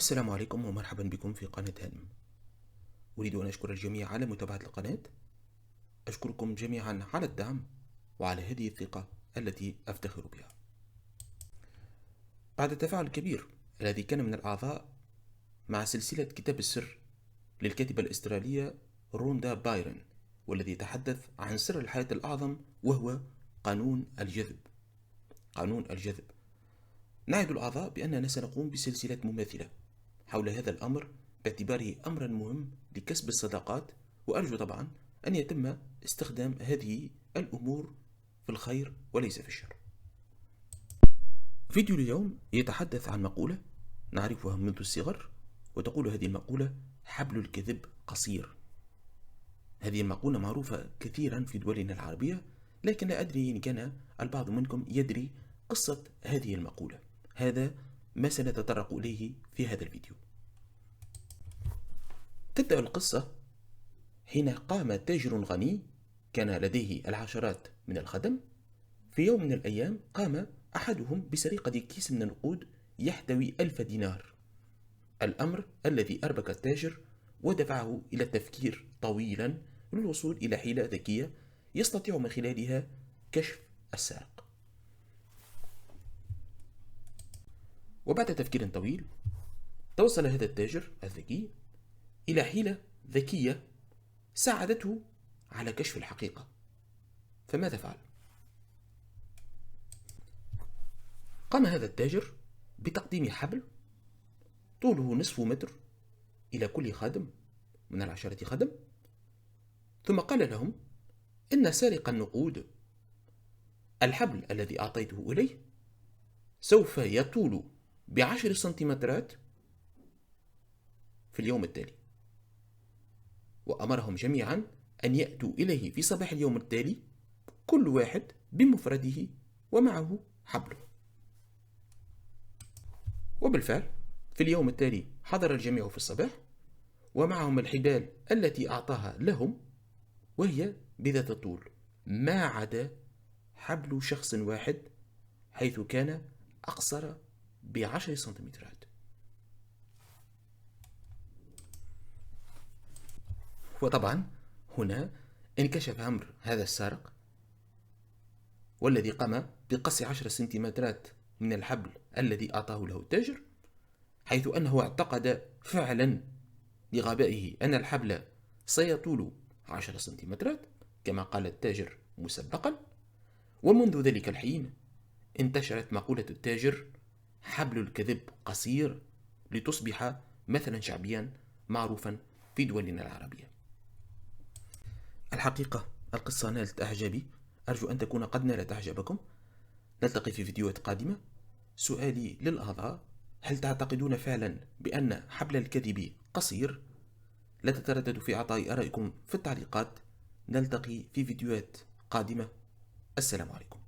السلام عليكم ومرحبا بكم في قناة هانم. أريد أن أشكر الجميع على متابعة القناة. أشكركم جميعا على الدعم وعلى هذه الثقة التي أفتخر بها. بعد التفاعل الكبير الذي كان من الأعضاء مع سلسلة كتاب السر للكاتبة الأسترالية روندا بايرن، والذي يتحدث عن سر الحياة الأعظم وهو قانون الجذب. قانون الجذب. نعد الأعضاء بأننا سنقوم بسلسلة مماثلة حول هذا الأمر باعتباره أمرا مهم لكسب الصداقات، وأرجو طبعا أن يتم استخدام هذه الأمور في الخير وليس في الشر. فيديو اليوم يتحدث عن مقولة نعرفها منذ الصغر، وتقول هذه المقولة: حبل الكذب قصير. هذه المقولة معروفة كثيرا في دولنا العربية، لكن لا أدري إن كان البعض منكم يدري قصة هذه المقولة. هذا ما سنتطرق إليه في هذا الفيديو. تبدأ القصة حين قام تاجر غني كان لديه العشرات من الخدم. في يوم من الأيام قام أحدهم بسرقة كيس من النقود يحتوي 1000 دينار، الأمر الذي أربك التاجر ودفعه إلى التفكير طويلا للوصول إلى حيلة ذكية يستطيع من خلالها كشف السارق. وبعد تفكير طويل توصل هذا التاجر الذكي إلى حيلة ذكية ساعدته على كشف الحقيقة. فماذا فعل؟ قام هذا التاجر بتقديم حبل طوله نصف متر إلى كل خادم من العشرة خدم، ثم قال لهم: إن سارق النقود الحبل الذي أعطيته إليه سوف يطول ب10 سنتيمترات في اليوم التالي. وأمرهم جميعا أن يأتوا إليه في صباح اليوم التالي كل واحد بمفرده ومعه حبله. وبالفعل في اليوم التالي حضر الجميع في الصباح ومعهم الحبال التي أعطاها لهم، وهي بذات الطول ما عدا حبل شخص واحد، حيث كان أقصر ب10 سنتيمترات. وطبعا هنا انكشف أمر هذا السارق، والذي قام بقص 10 سنتيمترات من الحبل الذي أعطاه له التاجر، حيث أنه اعتقد فعلا لغبائه أن الحبل سيطول 10 سنتيمترات كما قال التاجر مسبقا. ومنذ ذلك الحين انتشرت مقولة التاجر حبل الكذب قصير لتصبح مثلا شعبيا معروفا في دولنا العربية. الحقيقة القصة نالت إعجابي، أرجو أن تكون قد نالت إعجابكم. نلتقي في فيديوهات قادمة. سؤالي للأعضاء: هل تعتقدون فعلا بأن حبل الكذب قصير؟ لا تترددوا في إعطاء آرائكم في التعليقات. نلتقي في فيديوهات قادمة. السلام عليكم.